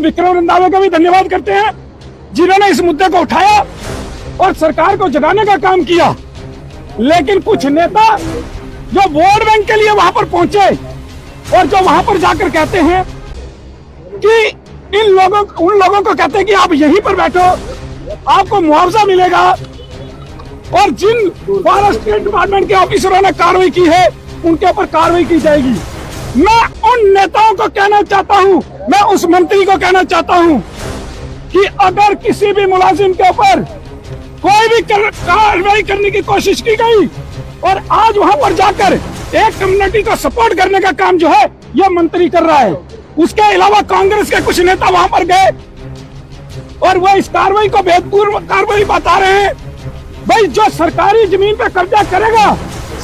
विक्रम रंधावा का भी धन्यवाद करते हैं जिन्होंने इस मुद्दे को उठाया और सरकार को जगाने का काम किया। लेकिन कुछ नेता जो वोट बैंक के लिए वहां पर पहुंचे और जो वहां पर जाकर कहते हैं कि उन लोगों को कहते हैं कि आप यहीं पर बैठो, आपको मुआवजा मिलेगा, और जिन फॉरेस्ट डिपार्टमेंट के ऑफिसरों ने कार्रवाई की है उनके ऊपर कार्रवाई की जाएगी। मैं उन नेताओं को कहना चाहता हूं, मैं उस मंत्री को कहना चाहता हूं कि अगर किसी भी मुलाजिम के ऊपर कोई भी कार्रवाई करने की कोशिश की गई और आज वहां पर जाकर एक कम्युनिटी को सपोर्ट करने का काम जो है यह मंत्री कर रहा है, उसके अलावा कांग्रेस के कुछ नेता वहां पर गए और वो इस कार्रवाई को भेदपूर्ण कार्रवाई बता रहे हैं। भाई जो सरकारी जमीन पे कब्जा करेगा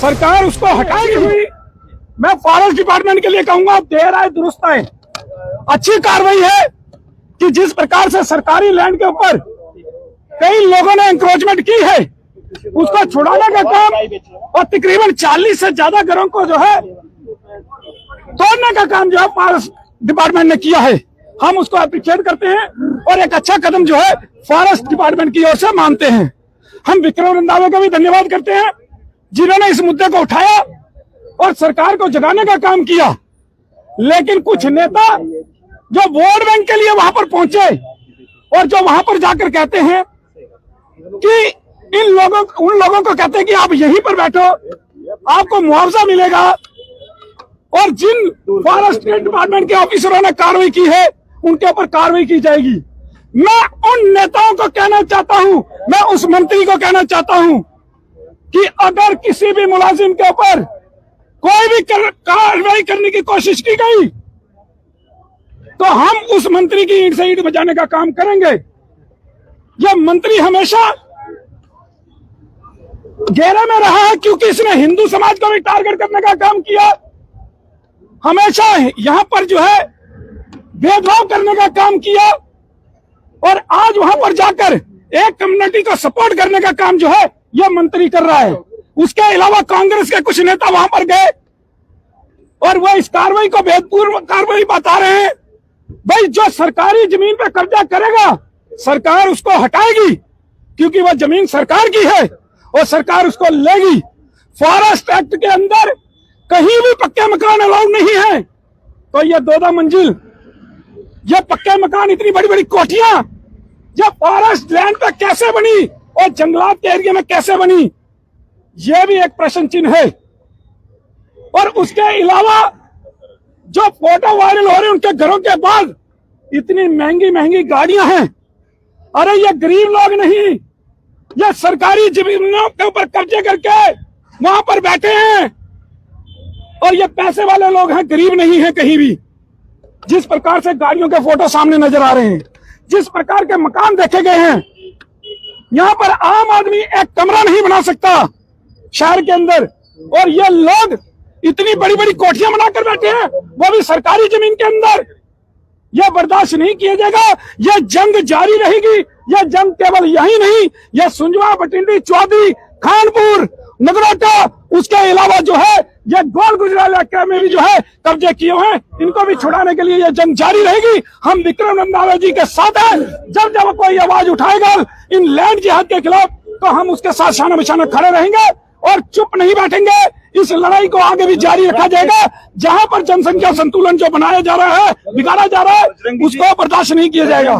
सरकार उसको हटाएगी। मैं फॉरेस्ट डिपार्टमेंट के लिए कहूंगा देर आए दुरुस्त आए। अच्छी कार्रवाई है कि जिस प्रकार से सरकारी लैंड के ऊपर कई लोगों ने एंक्रोचमेंट की है उसको छुड़ाने का काम और तकरीबन 40 से ज्यादा घरों को जो है तोड़ने का काम जो है फॉरेस्ट डिपार्टमेंट ने किया है। हम उसको अप्रिशिएट करते हैं और एक अच्छा कदम जो है फॉरेस्ट डिपार्टमेंट की ओर से मानते हैं। हम विक्रम रंधावा का भी धन्यवाद करते हैं जिन्होंने इस मुद्दे को उठाया और सरकार को जगाने का काम किया। लेकिन कुछ नेता जो वोट बैंक के लिए वहां पर पहुंचे और जो वहां पर जाकर कहते हैं कि उन लोगों को कहते हैं कि आप यहीं पर बैठो, आपको मुआवजा मिलेगा, और जिन फॉरेस्ट डिपार्टमेंट के ऑफिसरों ने कार्रवाई की है उनके ऊपर कार्रवाई की जाएगी। मैं उन नेताओं को कहना चाहता हूं, मैं उस मंत्री को कहना चाहता हूं कि अगर किसी भी मुलाजिम के ऊपर कोई भी कार्रवाई करने की कोशिश की गई तो हम उस मंत्री की ईंट से ईंट बजाने का काम करेंगे। यह मंत्री हमेशा घेरे में रहा है क्योंकि इसने हिंदू समाज को भी टारगेट करने का काम किया, हमेशा यहां पर जो है भेदभाव करने का काम किया, और आज वहां पर जाकर एक कम्युनिटी को सपोर्ट करने का काम जो है यह मंत्री कर रहा है। उसके अलावा कांग्रेस के कुछ नेता वहां पर गए और वो इस कार्रवाई को भेदपूर्ण कार्रवाई बता रहे हैं। भाई जो सरकारी जमीन पे कब्जा करेगा सरकार उसको हटाएगी क्योंकि वह जमीन सरकार की है और सरकार उसको लेगी। फॉरेस्ट एक्ट के अंदर कहीं भी पक्के मकान अलाउड नहीं है, तो ये 2-2 मंजिल ये पक्के मकान, इतनी बड़ी बड़ी कोठियां ये फॉरेस्ट लैंड पे कैसे बनी और जंगलात के एरिया में कैसे बनी, ये भी एक प्रश्न चिन्ह है। और उसके अलावा जो फोटो वायरल हो रहे हैं उनके घरों के बाद इतनी महंगी महंगी गाड़ियां हैं। अरे ये गरीब लोग नहीं, ये सरकारी जमीनों के ऊपर कब्जे करके वहां पर बैठे हैं और ये पैसे वाले लोग हैं, गरीब नहीं है कहीं भी। जिस प्रकार से गाड़ियों के फोटो सामने नजर आ रहे हैं, जिस प्रकार के मकान देखे गए हैं, यहाँ पर आम आदमी एक कमरा नहीं बना सकता शहर के अंदर, और ये लोग इतनी बड़ी बड़ी कोठियां बनाकर बैठे हैं वो भी सरकारी जमीन के अंदर। यह बर्दाश्त नहीं किया जाएगा, यह जंग जारी रहेगी। यह जंग केवल यही नहीं, यह सुंजवा, बटिंडी, चौधरी, खानपुर, नगरोटा, उसके अलावा जो है ये गोल गुजराल इलाके में भी जो है कब्जे किए हैं, इनको भी छुड़ाने के लिए यह जंग जारी रहेगी। हम विक्रम रंधावा जी के साथ हैं। जब जब कोई आवाज उठाएगा इन लैंड जिहाद के खिलाफ तो हम उसके साथ शाना बिशाना खड़े रहेंगे और चुप नहीं बैठेंगे। इस लड़ाई को आगे भी जारी रखा जाएगा। जहां पर जनसंख्या संतुलन जो बनाया जा रहा है, बिगाड़ा जा रहा है, उसको बर्दाश्त नहीं किया जाएगा।